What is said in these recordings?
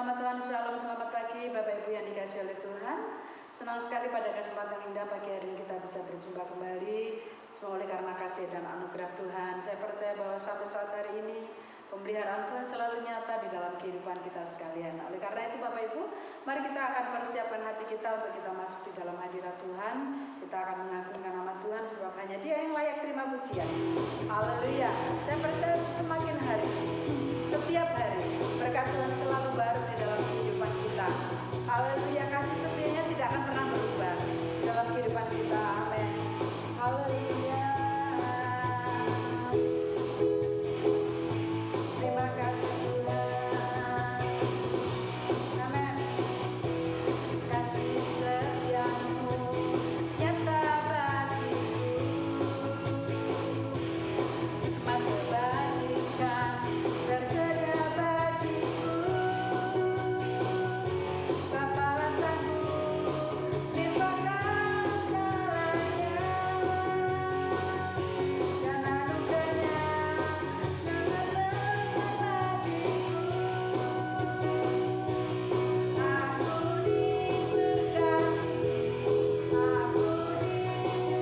nama Tuhan, shalom, selamat pagi Bapak Ibu yang dikasihi oleh Tuhan. Senang sekali pada kesempatan indah pagi hari ini kita bisa berjumpa kembali. Semua oleh karena kasih dan anugerah Tuhan. Saya percaya bahwa sampai saat hari ini pemeliharaan Tuhan selalu nyata di dalam kehidupan kita sekalian. Oleh karena itu Bapak Ibu, mari kita akan persiapkan hati kita untuk kita masuk di dalam hadirat Tuhan. Kita akan mengagungkan nama Tuhan sebab hanya Dia yang layak terima pujian. Haleluya. Saya percaya semakin hari, setiap hari berkat Tuhan selalu baru di dalam kehidupan kita. Haleluya, kasih setianya tidak akan pernah berubah dalam kehidupan kita. Amin. Haleluya. Terima kasih Tuhan. Amin. Kasih setiamu nyata bagiku, hikmat kebajikan tersedia bagiku. Balasanku limpahkan segalanya, dan anugerahnya sangat besar bagiku. Aku diberkati, aku dilimpahi,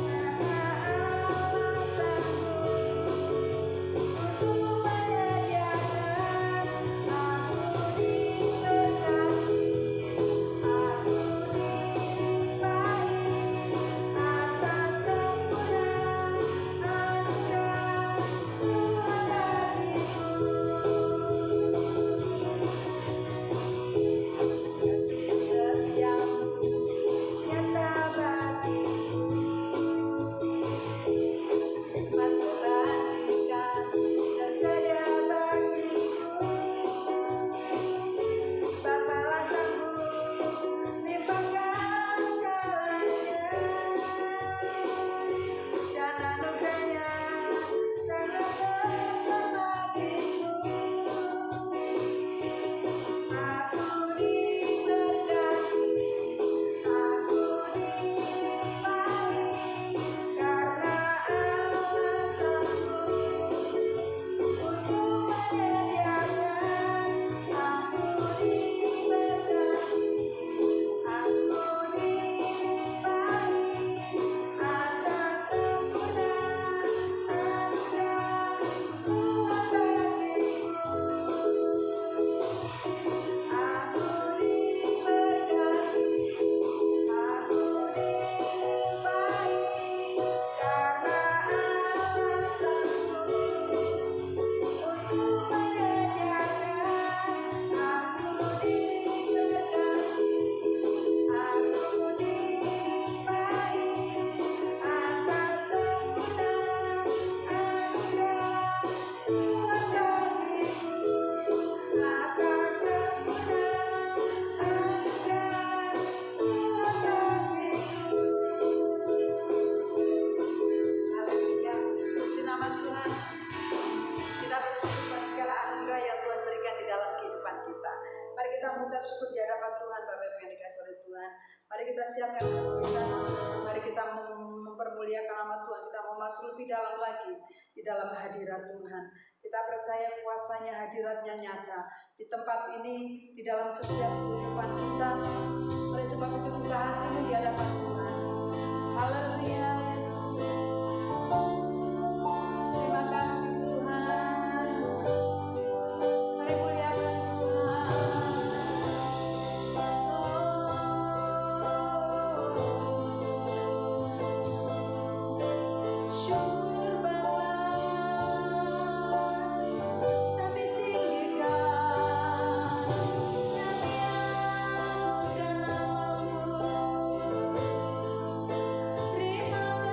karena Allah sanggup untuk menyediakan. Aku diberkati, aku dilimpahi atas sempurna anugerah Tuhan bagiku. Kasih setiamu nyata bagiku, hikmat kebajikan tersedia bagiku. Bakalan sanggup limpahkan segalanya, dan anugerahnya sangat besar bagiku. Aku diberkati, aku dilimpahi, karena Allah sanggup untuk menyediakan. Aku diberkati, aku dilimpahi atas sempurna anugerah Tuhan bagiku. Aku diberkati, aku dilimpahi, karena Allah sanggup untuk menyediakan. Aku diberkati, aku dilimpahi atas sempurna anugerah Tuhan bagiku. Atas sempurna anugerah Tuhan bagiku. Haleluya, puji nama Tuhan. Kita bersyukur atas segala anugerah yang Tuhan berikan di dalam kehidupan kita. Mari kita mengucap syukur di hadapan Tuhan, Bapak Ibu yang dikasihi oleh Tuhan. Mari kita siapkan hati kita. Mari kita mempermuliakan nama Tuhan. Kita mau masuk lebih dalam lagi di dalam hadirat Tuhan. Kita percaya kuasanya, hadiratnya nyata di tempat ini, di dalam setiap kehidupan kita. Oleh sebab itu buka hatimu di hadapan Tuhan. Haleluya, Yesus. Terima kasih Tuhan. Mari muliakan Tuhan. Syukur Bapa, kami tinggikan kami anugerah namamu. Terima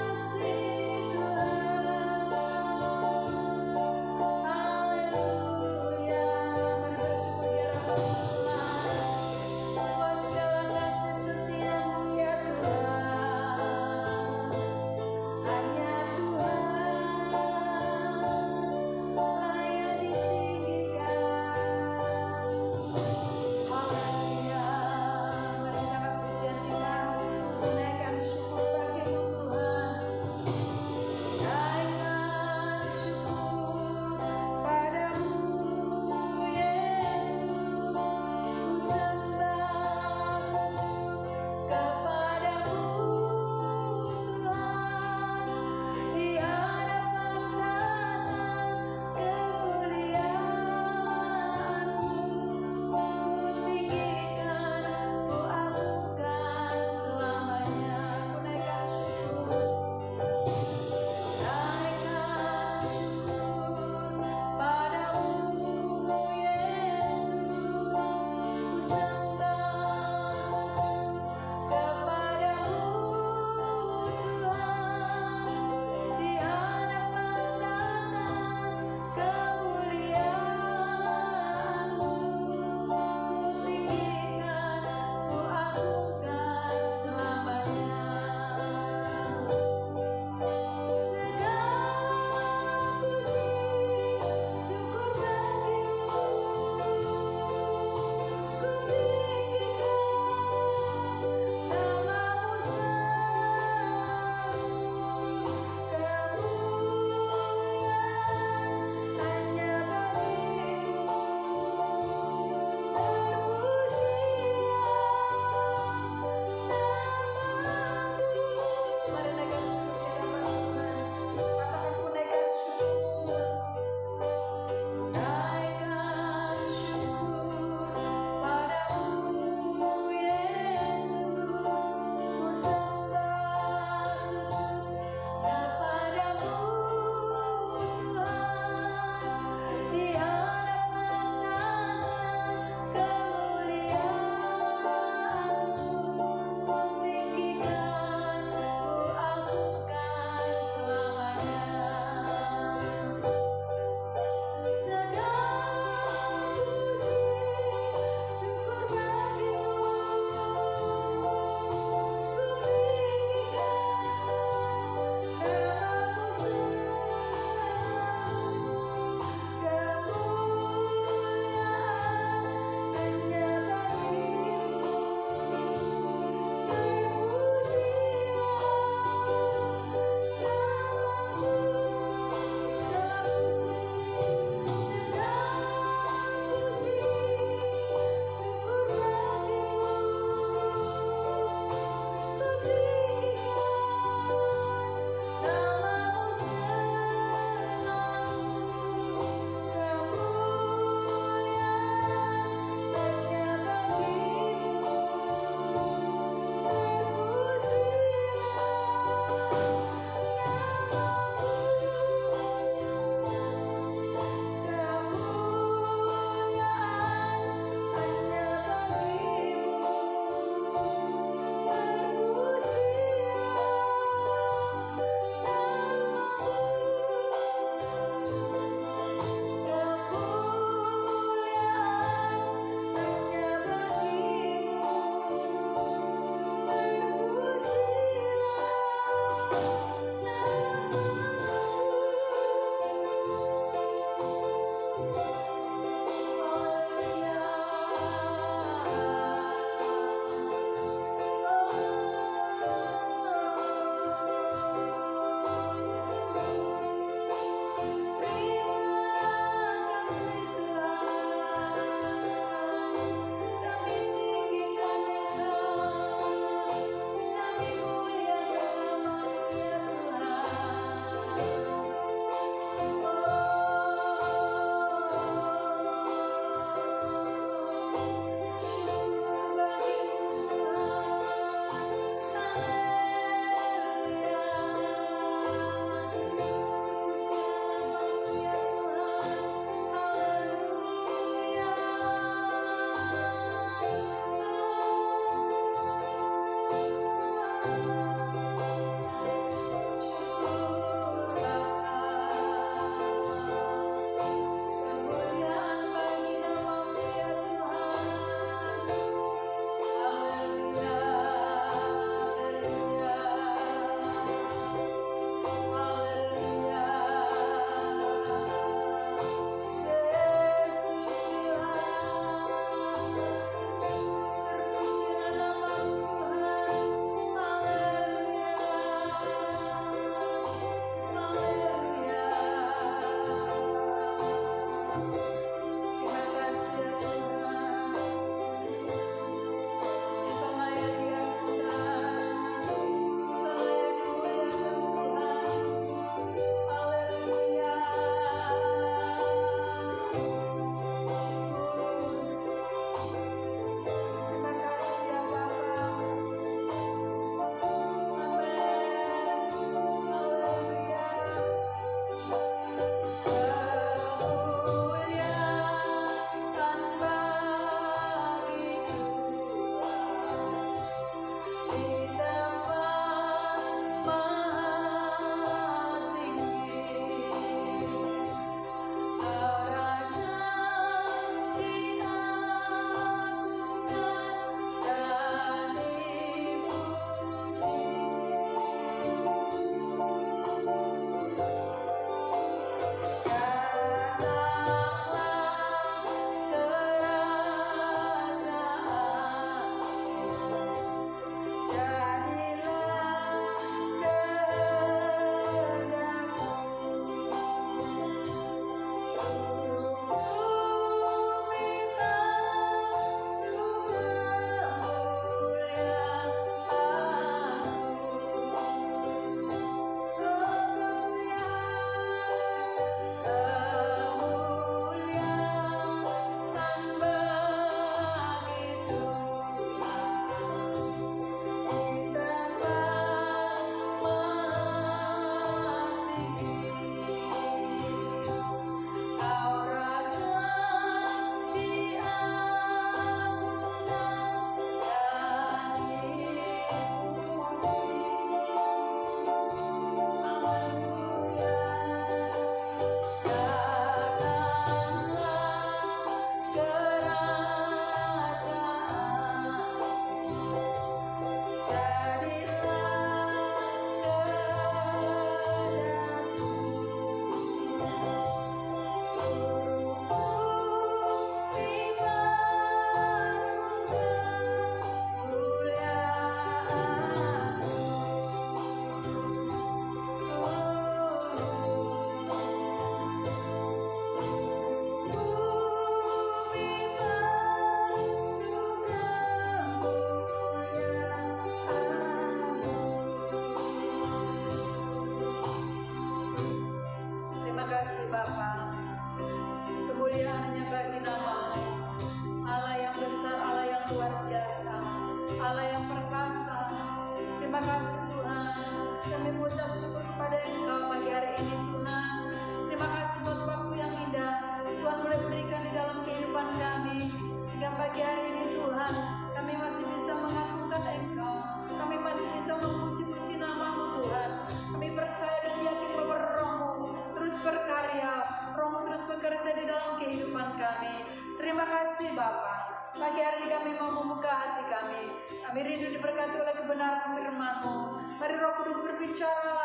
kami. Terima kasih Bapa. Pagi hari ini kami mau membuka hati kami. Kami rindu diberkati oleh kebenaran firman-Mu. Mari Roh Kudus berbicara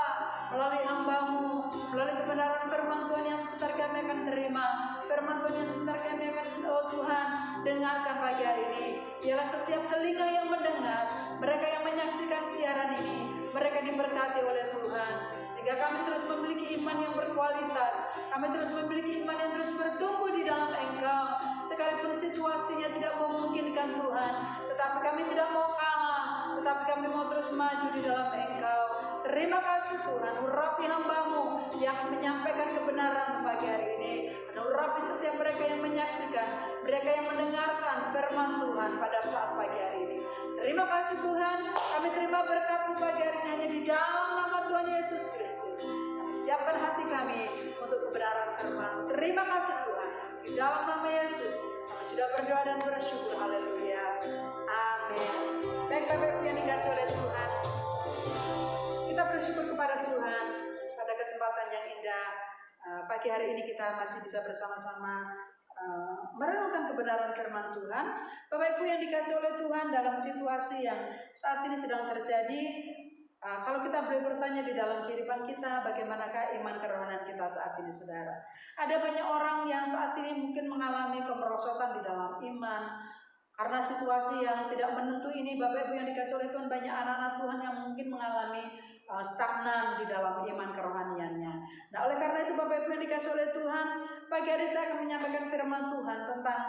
melalui hamba-Mu, melalui kebenaran firman Tuhan yang sebentar kami akan terima. Firman Tuhan yang sebentar kami akan, oh Tuhan, dengarkan pagi hari ini. Ialah setiap telinga yang mendengar, mereka yang menyaksikan siaran ini, mereka diberkati oleh Tuhan. Sehingga kami terus memiliki iman yang berkualitas. Kami terus memiliki iman yang terus bertumbuh di dalam Engkau. Sekalipun situasinya tidak memungkinkan Tuhan, tetapi kami tidak mau kalah, tetapi kami mau terus maju di dalam Engkau. Terima kasih Tuhan, urapi hamba-Mu yang menyampaikan kebenaran pagi hari ini. Urapi setiap mereka yang menyaksikan, mereka yang mendengarkan firman Tuhan pada saat pagi hari ini. Terima kasih Tuhan, kami terima berkat-Mu pagi hari ini hanya di dalam nama Tuhan Yesus Kristus. Kami siapkan hati kami untuk kebenaran firman. Terima kasih Tuhan, di dalam nama Yesus kami sudah berdoa dan bersyukur. Haleluya, amin. Baik Bapak Ibu yang dikasihi oleh Tuhan, kita bersyukur kepada Tuhan pada kesempatan yang indah. Pagi hari ini kita masih bisa bersama-sama merenungkan kebenaran firman Tuhan. Bapak Ibu yang dikasihi oleh Tuhan, dalam situasi yang saat ini sedang terjadi, kalau kita boleh bertanya di dalam kehidupan kita, bagaimanakah iman kerohanian kita saat ini, saudara? Ada banyak orang yang saat ini mungkin mengalami kemerosotan di dalam iman. Karena situasi yang tidak menentu ini, Bapak Ibu yang dikasihi oleh Tuhan, banyak anak-anak Tuhan yang mungkin mengalami stagnan di dalam iman kerohaniannya. Nah, oleh karena itu Bapak Ibu yang dikasihi oleh Tuhan, pagi hari saya akan menyampaikan firman Tuhan tentang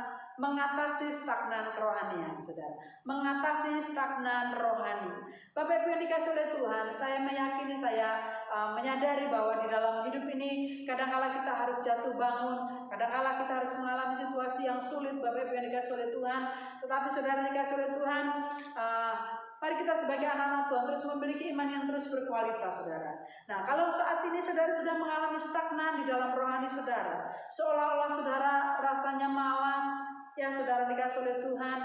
mengatasi stagnan kerohanian, saudara. Mengatasi stagnan rohani. Bapak Ibu yang dikasihi oleh Tuhan, saya meyakini, saya menyadari bahwa di dalam hidup ini kadang-kala kita harus jatuh bangun, kadang-kala kita harus mengalami situasi yang sulit, Bapak Ibu yang dikasihi oleh Tuhan. Tetapi saudara dikasihi oleh Tuhan, mari kita sebagai anak-anak Tuhan terus memiliki iman yang terus berkualitas, saudara. Nah, kalau saat ini saudara sedang mengalami stagnan di dalam rohani saudara, seolah-olah saudara rasanya malas, ya saudara dikasihi oleh Tuhan,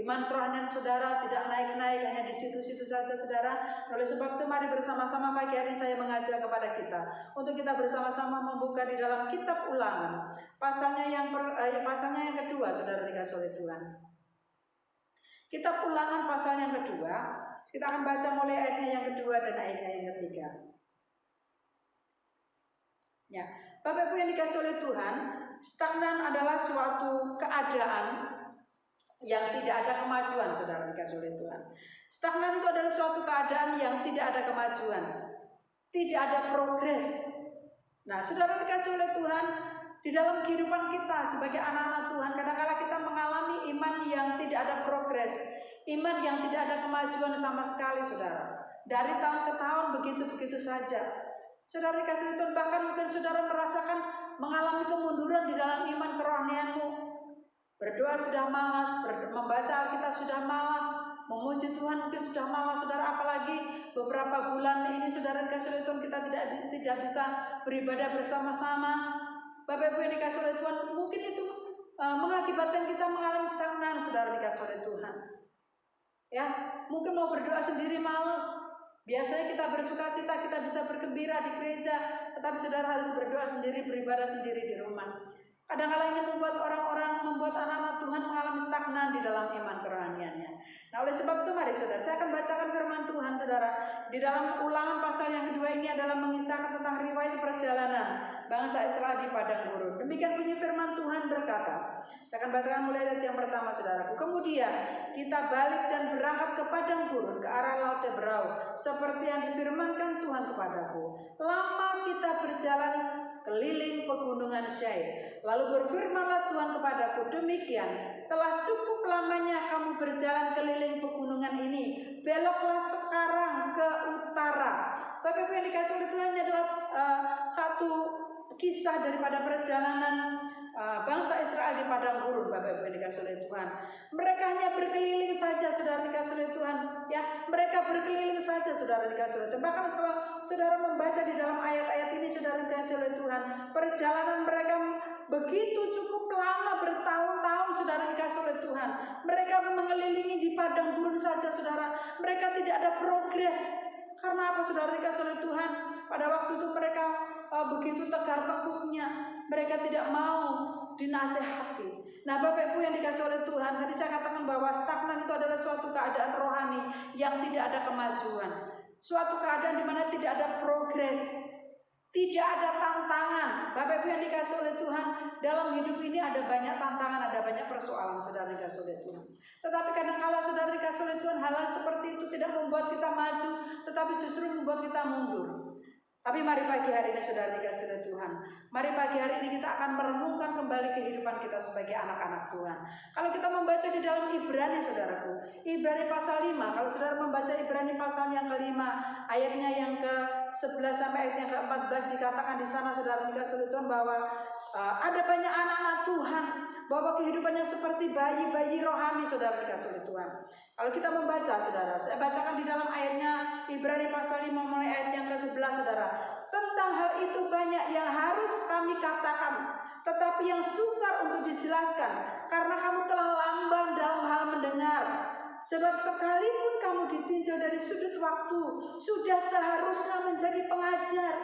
iman kerohanian saudara tidak naik-naik, hanya di situ-situ saja, saudara. Oleh sebab itu mari bersama-sama pagi hari saya mengajak kepada kita untuk kita bersama-sama membuka di dalam kitab Ulangan, pasalnya yang kedua, saudara dikasihi oleh Tuhan. Kitab Ulangan pasal yang kedua, kita akan baca mulai ayatnya yang kedua dan ayatnya yang ketiga. Ya, Bapak Ibu yang dikasihi oleh Tuhan, stagnan adalah suatu keadaan yang tidak ada kemajuan, saudara dikasihi oleh Tuhan. Stagnan itu adalah suatu keadaan yang tidak ada kemajuan, tidak ada progres. Nah, saudara dikasihi oleh Tuhan, di dalam kehidupan kita sebagai anak-anak Tuhan, kadang-kala kita mengalami iman yang tidak ada progres, iman yang tidak ada kemajuan sama sekali, saudara. Dari tahun ke tahun begitu-begitu saja. Saudara dikasihi Tuhan, bahkan mungkin saudara merasakan mengalami kemunduran di dalam iman kerohanianmu. Berdoa sudah malas, membaca Alkitab sudah malas, memuji Tuhan mungkin sudah malas, saudara. Apalagi beberapa bulan ini saudara dikasihi Tuhan, kita tidak bisa beribadah bersama-sama. Bapak Ibu yang dikasihi oleh Tuhan, mungkin itu mengakibatkan kita mengalami stagnan, saudara dikasihi oleh Tuhan. Ya, mungkin mau berdoa sendiri malas. Biasanya kita bersuka cita, kita bisa bergembira di gereja, tetapi saudara harus berdoa sendiri, beribadah sendiri di rumah. Kadang-kadang ini membuat anak-anak Tuhan mengalami stagnan di dalam iman kerohaniannya. Nah, oleh sebab itu mari saudara, saya akan bacakan firman Tuhan, saudara. Di dalam Ulangan pasal yang kedua ini adalah mengisahkan tentang riwayat perjalanan bangsa Israel di padang gurun. Demikian bunyi firman Tuhan berkata, saya akan bacakan mulai ayat yang pertama, saudaraku. Kemudian kita balik dan berangkat ke padang gurun ke arah Laut Teberau, seperti yang difirmankan Tuhan kepadaku. Lama kita berjalan keliling pegunungan Syair. Lalu berfirmanlah Tuhan kepadaku, demikian, telah cukup lamanya kamu berjalan keliling pegunungan ini, beloklah sekarang ke utara. Bapak Ibu yang dikasihi oleh Tuhan, ini adalah satu kisah daripada perjalanan bangsa Israel di padang gurun. Bapak Ibu yang dikasihi oleh Tuhan, mereka hanya berkeliling saja, saudara dikasihi oleh Tuhan. Ya, mereka berkeliling saja, saudara dikasihi oleh Tuhan. Bahkan kalau saudara membaca di dalam ayat-ayat ini, saudara dikasihi oleh Tuhan, perjalanan mereka begitu cukup lama, bertahun-tahun, saudara dikasihi oleh Tuhan. Mereka mengelilingi di padang gurun saja, saudara. Mereka tidak ada progres. Karena apa, saudara dikasihi oleh Tuhan? Pada waktu itu mereka begitu tegar tengkuknya. Mereka tidak mau dinasehati. Nah Bapak Ibu yang dikasih oleh Tuhan, tadi saya katakan bahwa stagnan itu adalah suatu keadaan rohani yang tidak ada kemajuan, suatu keadaan di mana tidak ada progres, tidak ada tantangan. Bapak Ibu yang dikasih oleh Tuhan, dalam hidup ini ada banyak tantangan, ada banyak persoalan saudara dikasih oleh Tuhan. Tetapi kadang-kala saudara dikasih oleh Tuhan, hal-hal seperti itu tidak membuat kita maju, tetapi justru membuat kita mundur. Tapi mari pagi hari ini saudara dikasih oleh Tuhan, mari pagi hari ini kita akan merenungkan kembali kehidupan kita sebagai anak-anak Tuhan. Kalau kita membaca di dalam Ibrani saudaraku, Ibrani pasal 5, kalau saudara membaca Ibrani pasal yang ke-5, ayatnya yang ke-11 sampai ayat yang ke-14, dikatakan di sana saudara dikasih oleh Tuhan bahwa ada banyak anak-anak Tuhan, bahwa kehidupannya seperti bayi-bayi rohani saudara dikasih oleh Tuhan. Kalau kita membaca saudara, saya bacakan di dalam ayatnya Ibrani pasal 5 mulai ayat yang ke-11 saudara. Tentang hal itu banyak yang harus kami katakan, tetapi yang sukar untuk dijelaskan, karena kamu telah lamban dalam hal mendengar. Sebab sekalipun kamu ditinjau dari sudut waktu, sudah seharusnya menjadi pengajar.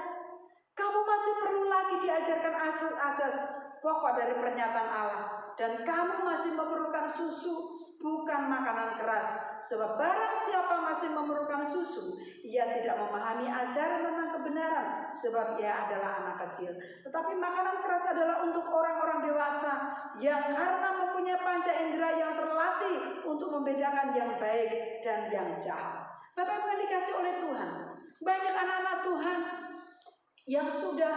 Kamu masih perlu lagi diajarkan asas-asas pokok dari pernyataan Allah, dan kamu masih memerlukan susu, bukan makanan keras. Sebab barang siapa masih memerlukan susu, ia tidak memahami ajaran tentang kebenaran, sebab ia adalah anak kecil. Tetapi makanan keras adalah untuk orang-orang dewasa, yang karena mempunyai panca indera yang terlatih untuk membedakan yang baik dan yang jahat. Bapak Ibu yang dikasih oleh Tuhan, banyak anak-anak Tuhan yang sudah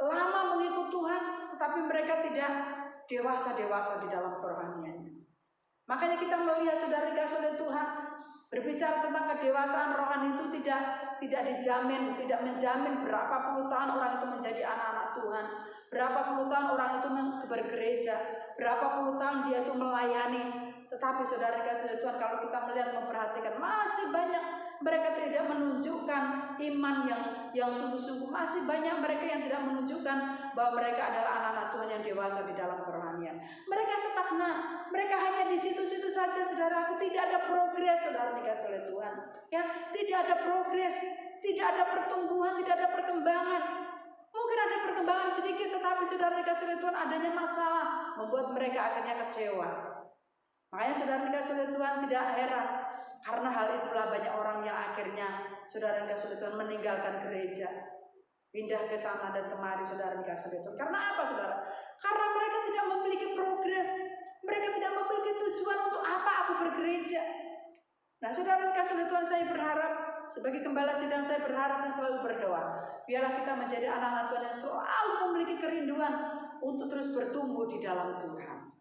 lama mengikut Tuhan, tetapi mereka tidak dewasa-dewasa di dalam kerohaniannya. Makanya kita melihat saudara dikasih oleh Tuhan, berbicara tentang kedewasaan rohani itu tidak dijamin, tidak menjamin berapa puluh tahun orang itu menjadi anak-anak Tuhan, berapa puluh tahun orang itu bergereja, berapa puluh tahun dia itu melayani. Tetapi saudara dikasih oleh Tuhan, kalau kita melihat memperhatikan, masih banyak mereka tidak menunjukkan iman yang sungguh-sungguh. Masih banyak mereka yang tidak menunjukkan bahwa mereka adalah anak-anak Tuhan yang dewasa di dalam kerohanian. Mereka stagnan, mereka hanya di situ-situ saja saudara. Tidak ada progres saudara dikasih oleh Tuhan. Ya, tidak ada progres, tidak ada pertumbuhan, tidak ada perkembangan. Mungkin ada perkembangan sedikit, tetapi saudara dikasih oleh Tuhan adanya masalah membuat mereka akhirnya kecewa. Makanya saudara dikasih oleh Tuhan tidak heran, karena hal itulah banyak orang yang akhirnya saudara dikasih oleh Tuhan meninggalkan gereja, pindah ke sana dan kemari saudara dikasih oleh Tuhan. Karena apa saudara? Karena mereka tidak memiliki progres, mereka tidak memiliki tujuan untuk apa aku bergereja. Nah saudara dikasih oleh Tuhan, saya berharap sebagai gembala sidang, saya berharap dan selalu berdoa, biarlah kita menjadi anak-anak Tuhan yang selalu memiliki kerinduan untuk terus bertumbuh di dalam Tuhan.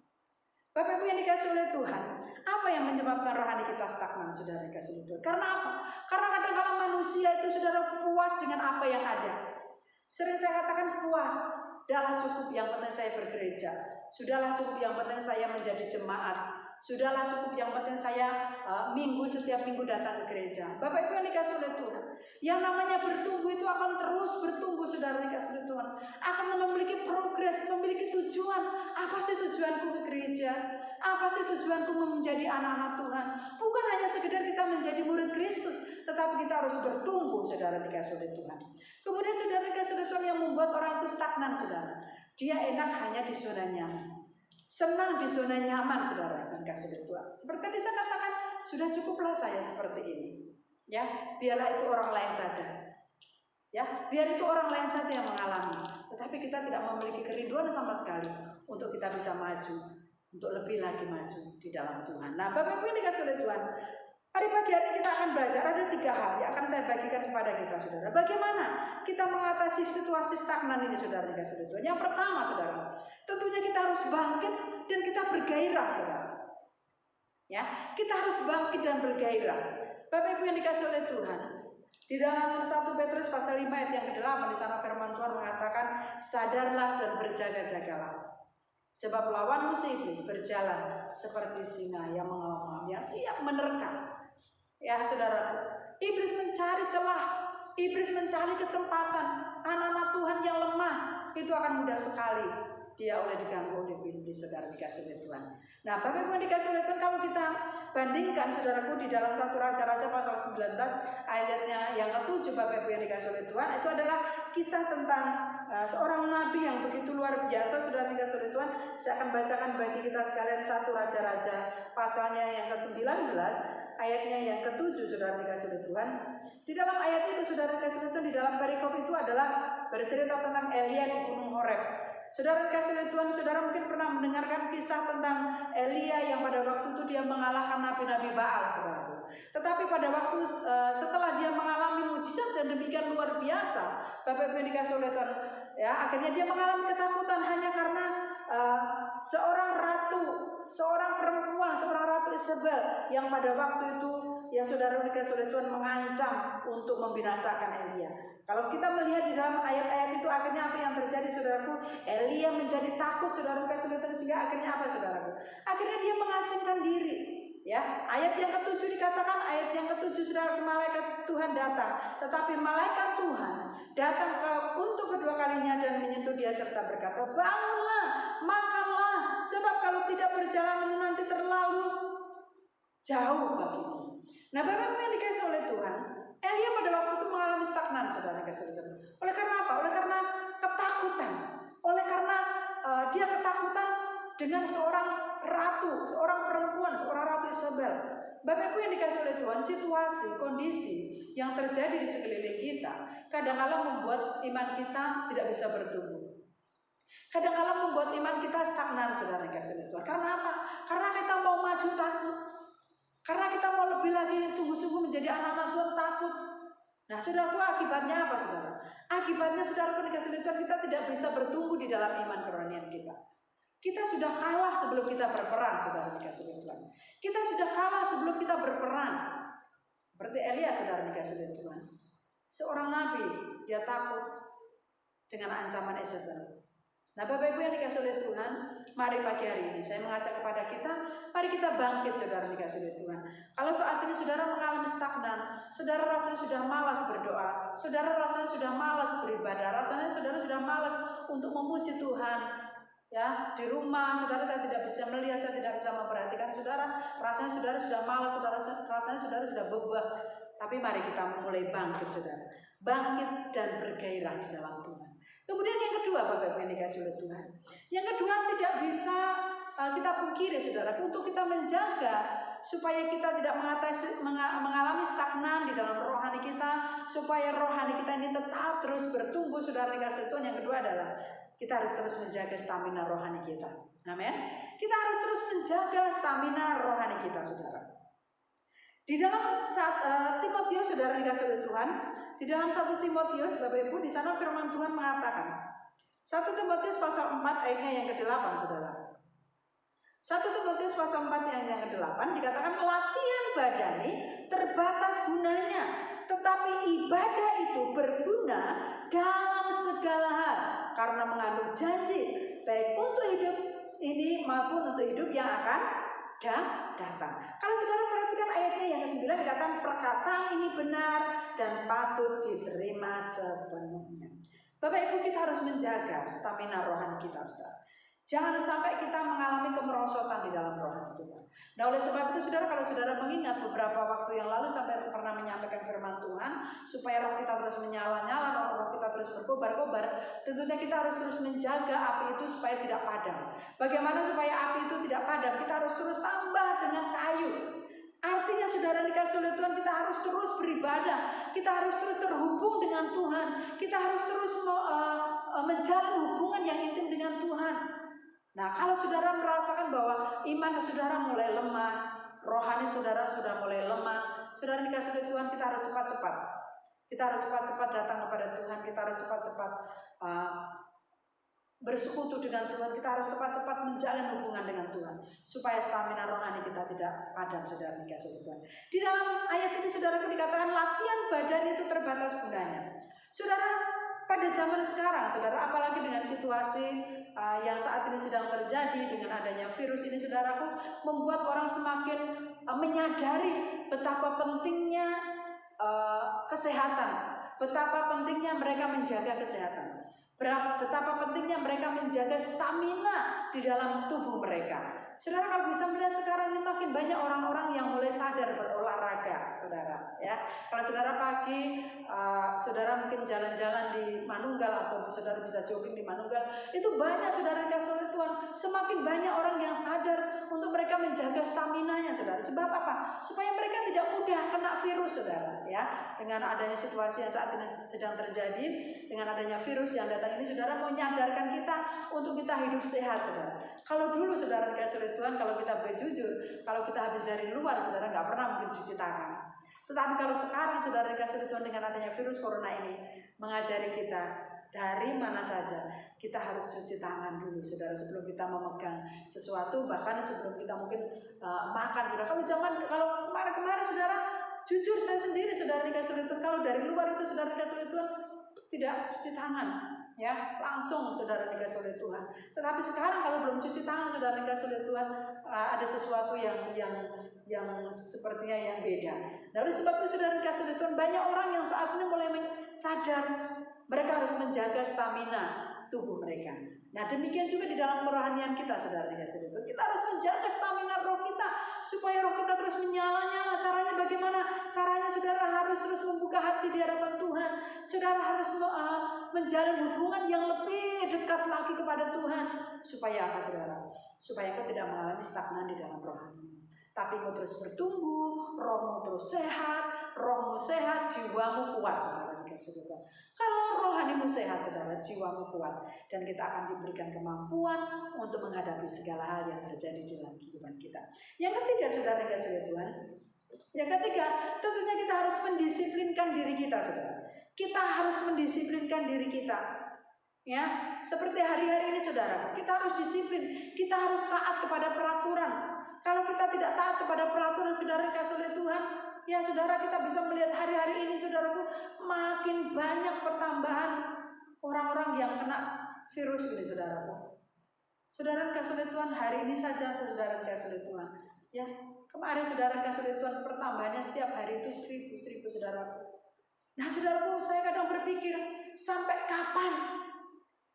Bapak Ibu yang dikasih oleh Tuhan, apa yang menyebabkan rohani kita stagnan saudara dikasih oleh Tuhan? Karena apa? Karena kadang-kadang manusia itu saudara puas dengan apa yang ada. Sering saya katakan puas, sudahlah cukup yang penting saya bergereja, sudahlah cukup yang penting saya menjadi jemaat, sudahlah cukup yang penting saya setiap minggu datang ke gereja. Bapak Ibu yang dikasih oleh Tuhan, yang namanya bertumbuh itu akan terus bertumbuh saudara dikasih oleh Tuhan, akan memiliki progres, memiliki tujuan. Apa sih tujuanku ke gereja? Apa sih tujuanku menjadi anak-anak Tuhan? Bukan hanya sekedar kita menjadi murid Kristus, tetapi kita harus bertumbuh saudara dikasih oleh Tuhan. Kemudian saudara dikasih oleh Tuhan, yang membuat orang itu stagnan saudara, dia enak hanya di zona nyaman, senang di zona nyaman saudara dikasih oleh Tuhan. Seperti tadi saya katakan, sudah cukuplah saya seperti ini, ya biarlah itu orang lain saja, ya biar itu orang lain saja yang mengalami. Tetapi kita tidak memiliki kerinduan sama sekali untuk kita bisa maju, untuk lebih lagi maju di dalam Tuhan. Nah Bapak Ibu yang dikasih oleh Tuhan, hari pagi hari kita akan belajar ada 3 hal yang akan saya bagikan kepada kita saudara. Bagaimana kita mengatasi situasi stagnan ini saudara dikasih oleh Tuhan. Yang pertama saudara, tentunya kita harus bangkit dan kita bergairah saudara. Ya, kita harus bangkit dan bergairah. Bapak Ibu yang dikasih oleh Tuhan, di dalam 1 Petrus pasal 5 ayat yang ke-8 di sana firman Tuhan mengatakan, sadarlah dan berjaga-jagalah. Sebab lawanmu si iblis berjalan seperti singa yang mengaum-ngaum, yang siap menerkam. Ya saudara, iblis mencari celah, iblis mencari kesempatan. Anak-anak Tuhan yang lemah itu akan mudah sekali dia oleh diganggu oleh iblis saudara dikasih oleh Tuhan. Nah Bapak Ibu dikasih oleh Tuhan, kalau kita bandingkan saudaraku di dalam 1 Raja-Raja pasal 19 ayatnya yang ke-7 Bapak Ibu yang dikasih oleh Tuhan, itu adalah kisah tentang seorang nabi yang begitu luar biasa. Saudara dikasih oleh Tuhan, saya akan bacakan bagi kita sekalian 1 Raja-Raja pasalnya yang ke-19 ayatnya yang ke-7. Saudara dikasih oleh Tuhan, di dalam ayat itu saudara dikasih oleh Tuhan, di dalam perikop itu adalah bercerita tentang Elia di Gunung Horeb. Saudara dikasih oleh Tuhan, saudara mungkin pernah mendengarkan kisah tentang Elia yang pada waktu itu dia mengalahkan nabi-nabi Baal, saudara. Tetapi pada waktu setelah dia mengalami mujizat dan demikian luar biasa, Bapak Ibu yang dikasih oleh Tuhan, ya, akhirnya dia mengalami ketakutan hanya karena seorang ratu, seorang perempuan, seorang ratu Isabel yang pada waktu itu yang saudara dikasih oleh Tuhan mengancam untuk membinasakan Elia. Kalau kita melihat di dalam ayat-ayat itu, akhirnya apa yang terjadi, saudaraku? Elia menjadi takut, saudara dikasih oleh Tuhan, sehingga akhirnya apa, saudaraku? Akhirnya dia mengasingkan diri. Ya, ayat yang ke-7 dikatakan, ayat yang ke-7 saudara, malaikat Tuhan datang. Tetapi malaikat Tuhan datang untuk kedua kalinya dan menyentuh dia serta berkata, bangunlah, makanlah, sebab kalau tidak perjalananmu nanti terlalu jauh bagimu. Nah, Bapak yang dikasih oleh Tuhan, Elia pada waktu itu mengalami stagnan, saudara dikasih oleh Tuhan. Oleh karena apa? Oleh karena ketakutan. Oleh karena dia ketakutan dengan seorang ratu, seorang perempuan, seorang ratu Isabel. Bapak Ibu yang dikasih oleh Tuhan, situasi, kondisi yang terjadi di sekeliling kita kadang-kala membuat iman kita tidak bisa bertumbuh. Kadang-kala membuat iman kita stagnan, saudara dikasih oleh Tuhan. Karena apa? Karena kita mau maju takut. Karena kita mau lebih lagi sungguh-sungguh menjadi anak-anak Tuhan takut. Nah, saudaraku, akibatnya apa, saudara? Akibatnya, saudara dikasih oleh Tuhan, kita tidak bisa bertumbuh di dalam iman kerohanian kita. Kita sudah kalah sebelum kita berperang, saudara dikasih oleh Tuhan. Kita sudah kalah sebelum kita berperang. Seperti Elia, saudara dikasih oleh Tuhan. Seorang nabi, dia takut dengan ancaman Isabel. Nah, Bapak Ibu yang dikasih oleh Tuhan, mari pagi hari ini saya mengajak kepada kita, mari kita bangkit, saudara dikasih oleh Tuhan. Kalau saat ini saudara mengalami stagnan, saudara rasanya sudah malas berdoa, saudara rasanya sudah malas beribadah, rasanya saudara sudah malas untuk memuji Tuhan. Ya, di rumah saudara saya tidak bisa melihat, saya tidak bisa memperhatikan saudara, rasanya saudara sudah malas, saudara rasanya saudara sudah bebal. Tapi mari kita mulai bangkit, saudara. Bangkit dan bergairah di dalam Tuhan. Kemudian yang kedua, Bapak Ibu yang dikasih oleh Tuhan, yang kedua tidak bisa kita pungkiri, saudara, untuk kita menjaga supaya kita tidak mengalami stagnan di dalam rohani kita, supaya rohani kita ini tetap terus bertumbuh, saudara dikasih Tuhan. Yang kedua adalah kita harus terus menjaga stamina rohani kita. Amin. Kita harus terus menjaga stamina rohani kita, saudara. Di dalam Timotius, saudara dikasih oleh Tuhan, di dalam 1 Timotius, Bapak Ibu, di sana firman Tuhan mengatakan, 1 Timotius pasal 4 ayatnya yang ke-8, saudara. 1 Timotius pasal 4 yang ke-8 dikatakan, latihan badani terbatas gunanya, tetapi ibadah itu berguna dalam segala hal, karena mengandung janji, baik untuk hidup ini maupun untuk hidup yang akan datang. Kalau saudara perhatikan ayatnya yang ke-9 dikatakan, perkataan ini benar dan patut diterima sepenuhnya. Bapak Ibu, kita harus menjaga stamina rohani kita, saudara. Jangan sampai kita mengalami kemerosotan di dalam rohani kita. Nah, oleh sebab itu, saudara, kalau saudara mengingat beberapa waktu yang lalu sampai pernah menyampaikan firman Tuhan, supaya roh kita terus menyala-nyala, roh kita terus berkobar-kobar, tentunya kita harus terus menjaga api itu supaya tidak padam. Bagaimana supaya api itu tidak padam? Kita harus terus tambah dengan kayu. Artinya, saudara dikasih oleh Tuhan, kita harus terus beribadah, kita harus terus terhubung dengan Tuhan, kita harus terus menjalin hubungan yang intim dengan Tuhan. Nah, kalau saudara merasakan bahwa iman saudara mulai lemah, rohani saudara sudah mulai lemah, saudara dikasih oleh Tuhan, kita harus cepat-cepat. Kita harus cepat-cepat datang kepada Tuhan, kita harus cepat-cepat bersekutu dengan Tuhan, kita harus cepat-cepat menjalin hubungan dengan Tuhan, supaya stamina rohani kita tidak padam, saudara dikasih oleh Tuhan. Di dalam ayat ini, saudara, dikatakan latihan badan itu terbatas gunanya. Saudara, pada zaman sekarang, saudara, apalagi dengan situasi yang saat ini sedang terjadi dengan adanya virus ini, saudaraku, membuat orang semakin menyadari betapa pentingnya kesehatan, betapa pentingnya mereka menjaga kesehatan, betapa pentingnya mereka menjaga stamina di dalam tubuh mereka. Saudara kalau bisa melihat sekarang ini makin banyak orang-orang yang mulai sadar berolahraga, saudara. Ya, kalau saudara pagi, saudara mungkin jalan-jalan di Manunggal atau saudara bisa jogging di Manunggal, itu banyak saudara dikasih oleh Tuhan. Semakin banyak orang yang sadar untuk mereka menjaga stamina-nya, saudara. Sebab apa? Supaya mereka tidak mudah kena virus, saudara. Ya, dengan adanya situasi yang saat ini sedang terjadi, dengan adanya virus yang datang ini, saudara mau menyadarkan kita untuk kita hidup sehat, saudara. Kalau dulu saudara dikasih oleh Tuhan, kalau kita boleh jujur, kalau kita habis dari luar, saudara nggak pernah mungkin cuci tangan. Tetapi kalau sekarang saudara dikasih oleh Tuhan dengan adanya virus corona ini, mengajari kita dari mana saja kita harus cuci tangan dulu, saudara, sebelum kita memegang sesuatu, bahkan sebelum kita mungkin makan, saudara. Kalau kemarin saudara, jujur saya sendiri saudara dikasih oleh Tuhan, kalau dari luar itu saudara dikasih oleh Tuhan tidak cuci tangan, ya langsung saudara dikasih oleh Tuhan. Tetapi sekarang kalau belum cuci tangan saudara dikasih oleh Tuhan, ada sesuatu yang sepertinya yang beda. Nah, oleh sebab itu saudara dikasih oleh Tuhan, banyak orang yang saat ini mulai sadar mereka harus menjaga stamina tubuh mereka. Nah, demikian juga di dalam kerohanian kita, saudara dikasih oleh Tuhan, kita harus menjaga stamina roh kita supaya roh kita terus menyala-nyala. Caranya bagaimana? Caranya saudara harus terus membuka hati di hadapan Tuhan. Saudara harus menjalin hubungan yang lebih dekat lagi kepada Tuhan. Supaya apa, saudara? Supaya kau tidak mengalami stagnan di dalam rohani, tapi kau terus bertumbuh, rohmu terus sehat, jiwamu kuat, saudara dikasih Tuhan. Kalau rohanimu sehat, saudara, jiwamu kuat, dan kita akan diberikan kemampuan untuk menghadapi segala hal yang terjadi di dalam kehidupan kita. Yang ketiga, saudara dikasih Tuhan, yang ketiga, tentunya kita harus mendisiplinkan diri kita, saudara. Kita harus mendisiplinkan diri kita. Ya, seperti hari-hari ini, saudara, kita harus disiplin, kita harus taat kepada peraturan. Kalau kita tidak taat kepada peraturan, saudara dikasih oleh Tuhan, ya saudara, kita bisa melihat hari-hari ini, saudaraku, makin banyak pertambahan orang-orang yang kena virus ini, saudaraku. Saudara dikasih oleh Tuhan, hari ini saja saudara dikasih oleh Tuhan, ya kemarin saudara dikasih oleh Tuhan, pertambahannya setiap hari itu 1000 saudaraku. Nah, saudaraku, saya kadang berpikir, sampai kapan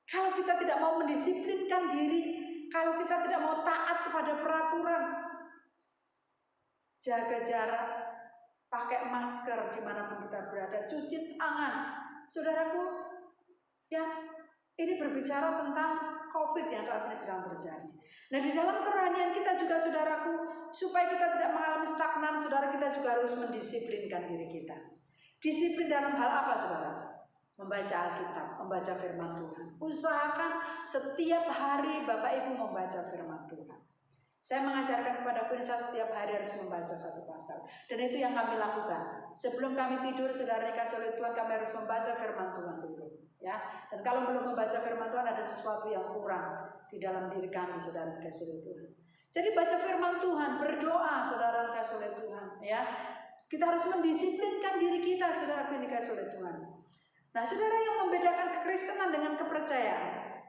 kalau kita tidak mau mendisiplinkan diri, kalau kita tidak mau taat kepada peraturan, jaga jarak, pakai masker dimanapun kita berada, cuci tangan, saudaraku, ya ini berbicara tentang COVID yang saat ini sedang terjadi. Nah, di dalam kerohanian kita juga, saudaraku, supaya kita tidak mengalami stagnan, saudara, kita juga harus mendisiplinkan diri kita. Disiplin dalam hal apa, saudara? Membaca Alkitab, membaca firman Tuhan. Usahakan setiap hari Bapak Ibu membaca firman Tuhan. Saya mengajarkan kepada Quinsa setiap hari harus membaca satu pasal. Dan itu yang kami lakukan. Sebelum kami tidur, saudara dikasih oleh Tuhan, kami harus membaca firman Tuhan dulu. Ya. Dan kalau belum membaca firman Tuhan, ada sesuatu yang kurang di dalam diri kami, saudara dikasih oleh Tuhan. Jadi baca firman Tuhan, berdoa, saudara dikasih oleh Tuhan. Ya. Kita harus mendisiplinkan diri kita, saudara dikasih oleh Tuhan. Nah, saudara, yang membedakan kekristenan dengan kepercayaan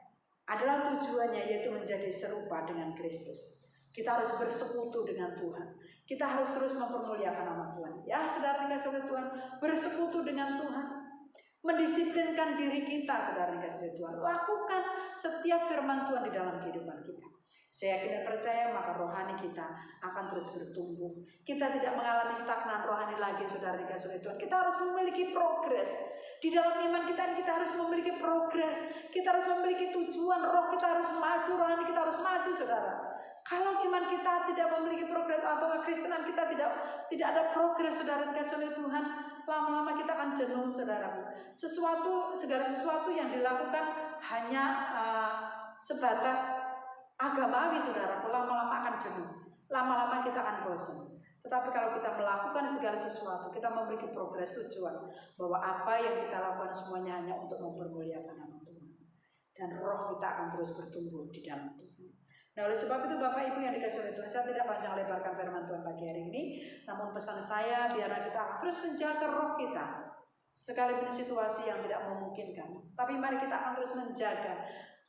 adalah tujuannya, yaitu menjadi serupa dengan Kristus. Kita harus bersekutu dengan Tuhan. Kita harus terus mempermuliakan nama Tuhan. Ya, saudara dikasih oleh Tuhan, bersekutu dengan Tuhan. Mendisiplinkan diri kita, saudara dikasih oleh Tuhan. Lakukan setiap firman Tuhan di dalam kehidupan kita. Saya yakin dan percaya maka rohani kita akan terus bertumbuh. Kita tidak mengalami stagnan rohani lagi, saudara dikasih oleh Tuhan. Kita harus memiliki progres. Di dalam iman kita harus memiliki progres. Kita harus memiliki tujuan, roh kita harus maju, rohani kita harus maju, saudara. Kalau iman kita tidak memiliki progres atau kekristenan kita tidak ada progres, saudara dikasih oleh Tuhan, lama-lama kita akan jenuh, saudara. Segala sesuatu yang dilakukan hanya sebatas agamawi, saudara, lama-lama akan jenuh. Lama-lama kita akan bosan. Tetapi kalau kita melakukan segala sesuatu, kita memiliki progres, tujuan bahwa apa yang kita lakukan semuanya hanya untuk mempermuliakan nama Tuhan. Dan roh kita akan terus bertumbuh di dalam Tuhan. Nah, oleh sebab itu Bapak Ibu yang dikasih oleh Tuhan, saya tidak panjang lebarkan firman Tuhan pagi hari ini, namun pesan saya biarlah kita terus menjaga roh kita. Sekalipun situasi yang tidak memungkinkan, tapi mari kita akan terus menjaga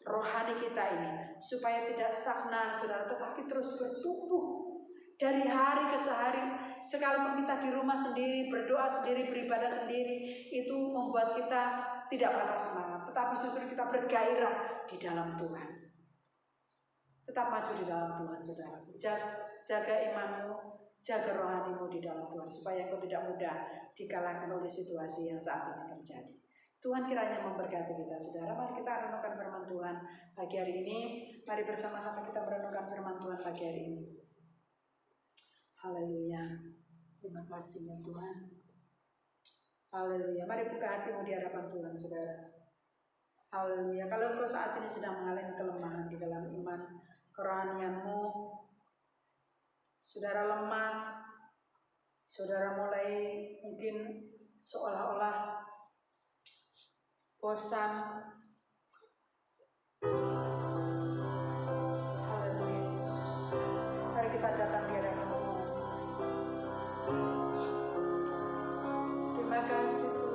rohani kita ini supaya tidak stagnan, saudara, tetapi terus bertumbuh dari hari ke hari. Sekalipun kita di rumah sendiri, berdoa sendiri, beribadah sendiri, itu membuat kita tidak patah semangat, tetapi justru kita bergairah di dalam Tuhan. Tetap maju di dalam Tuhan, saudara. Jaga imanmu, jaga rohanimu di dalam Tuhan, supaya kau tidak mudah dikalahkan oleh situasi yang saat ini terjadi. Tuhan kiranya memberkati kita, saudara. Mari kita renungkan firman Tuhan pagi hari ini. Mari bersama-sama kita merenungkan firman Tuhan pagi hari ini. Haleluya. Terima kasih ya Tuhan. Haleluya. Mari buka hatimu di hadapan Tuhan, saudara. Haleluya. Kalau engkau saat ini sedang mengalami kelemahan di dalam iman, kerohanianmu, saudara lemah, saudara mulai mungkin seolah-olah bosan. Haleluya. Mari kita datang di hadapan Tuhan. Terima kasih Tuhan.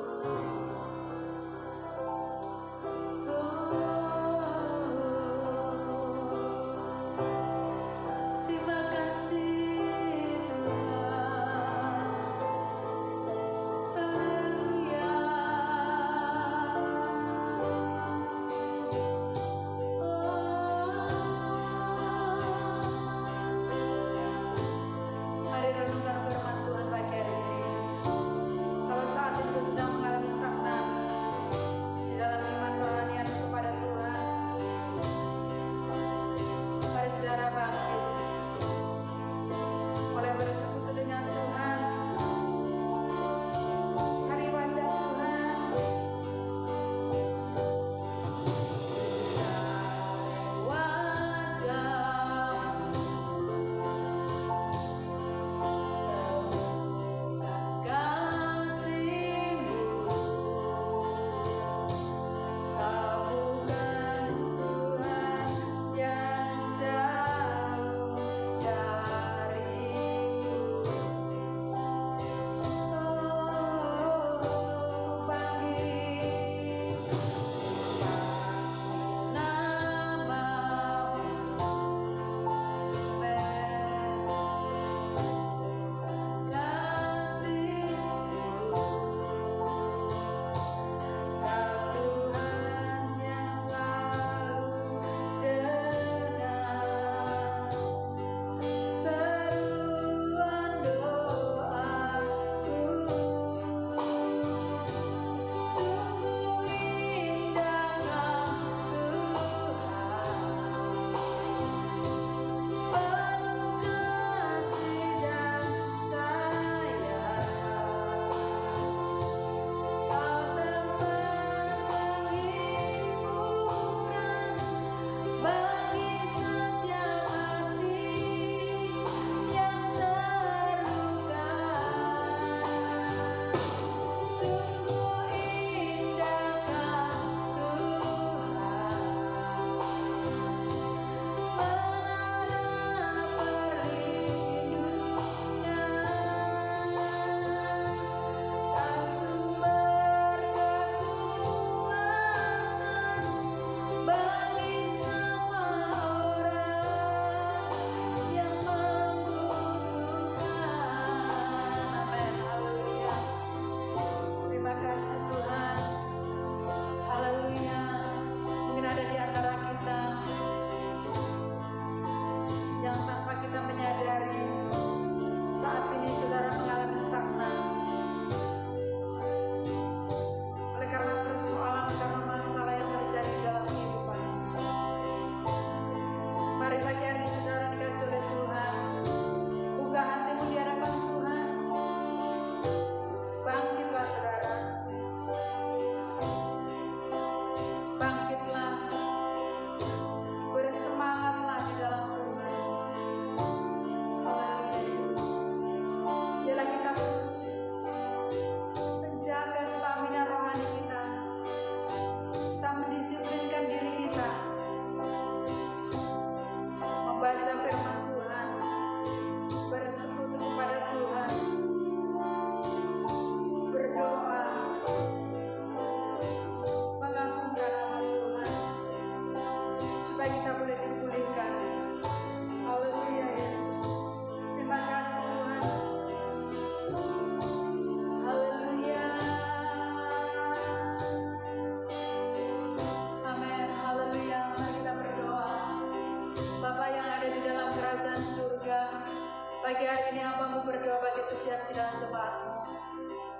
Pagi hari ini hamba-Mu berdoa bagi setiap sidang jemaat-Mu.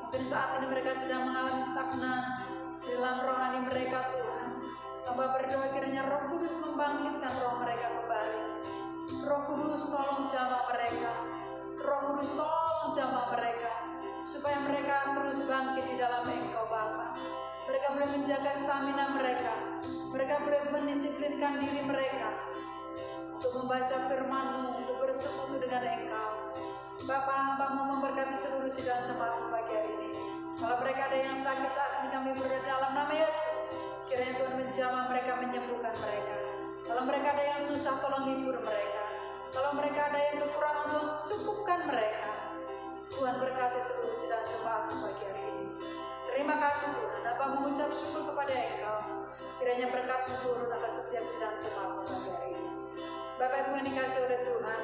Mungkin saat ini mereka sedang mengalami stagnan di dalam rohani mereka, Tuhan. Hamba berdoa kiranya Roh Kudus membangkitkan roh mereka kembali. Roh Kudus tolong jamah mereka. Roh Kudus tolong jamah mereka, supaya mereka terus bangkit di dalam Engkau, Bapa. Mereka boleh menjaga stamina mereka. Mereka boleh mendisiplinkan diri mereka untuk membaca firman-Mu, untuk bersekutu dengan Engkau. Bapa, hamba-Mu memberkati seluruh sidang jemaat pagi hari ini. Kalau mereka ada yang sakit saat ini, kami berdoa dalam nama Yesus, kiranya Tuhan menjamah mereka, menyembuhkan mereka. Kalau mereka ada yang susah, tolong hibur mereka. Kalau mereka ada yang kekurangan, Tuhan cukupkan mereka. Tuhan berkati seluruh sidang jemaat pagi hari ini. Terima kasih Tuhan, hamba mengucap syukur kepada Engkau. Kiranya berkat-Mu turun atas setiap sidang jemaat pagi hari ini. Bapak Ibu yang dikasihi oleh Tuhan,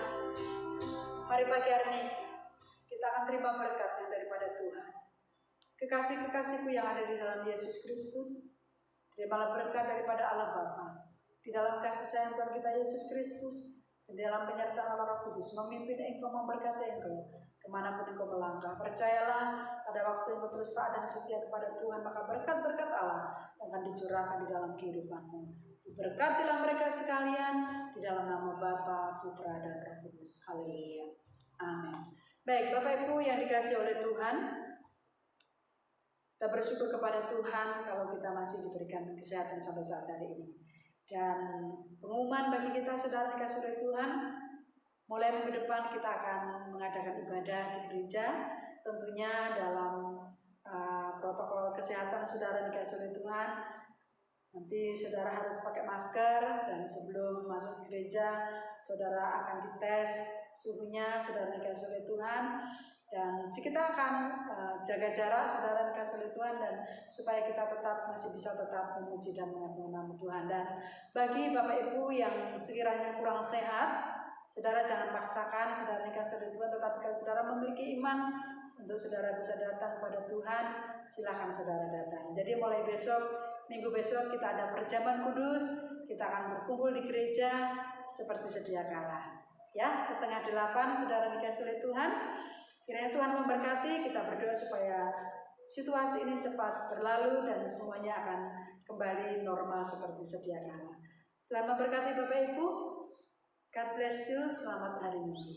mari pagi hari ini kita akan terima berkat yang daripada Tuhan. Kekasih-kekasihku yang ada di dalam Yesus Kristus, terimalah berkat daripada Allah Bapa, di dalam kasih sayang Tuhan kita Yesus Kristus, di dalam penyertaan Allah Roh Kudus, memimpin engkau, memberkati engkau kemanapun engkau melangkah. Percayalah, pada waktu engkau terus taat dan setia kepada Tuhan, maka berkat-berkat Allah akan dicurahkan di dalam kehidupanmu. Berkatilah mereka sekalian di dalam nama Bapa, Putra, dan Roh Kudus. Haleluya. Amin. Baik, Bapak Ibu yang dikasihi oleh Tuhan, kita bersyukur kepada Tuhan kalau kita masih diberikan kesehatan sampai saat hari ini. Dan pengumuman bagi kita saudara dikasihi oleh Tuhan, mulai minggu depan kita akan mengadakan ibadah di gereja, tentunya dalam protokol kesehatan saudara dikasihi oleh Tuhan. Nanti saudara harus pakai masker, dan sebelum masuk gereja saudara akan dites suhunya, saudara dikasihi oleh Tuhan. Dan kita akan jaga jarak saudara dikasihi oleh Tuhan, dan supaya kita masih bisa tetap memuji dan mengagung nama Tuhan. Dan bagi Bapak Ibu yang sekiranya kurang sehat, saudara jangan paksakan, saudara dikasihi oleh Tuhan. Tetapi kalau saudara memiliki iman untuk saudara bisa datang kepada Tuhan, silakan saudara datang. Jadi mulai besok, minggu besok kita ada perjamuan kudus, kita akan berkumpul di gereja seperti sedia kala. Ya, 7:30 saudara dikasihi oleh Tuhan. Kiranya Tuhan memberkati, kita berdoa supaya situasi ini cepat berlalu dan semuanya akan kembali normal seperti sedia kala. Tuhan memberkati Bapak Ibu. God bless you. Selamat hari Minggu.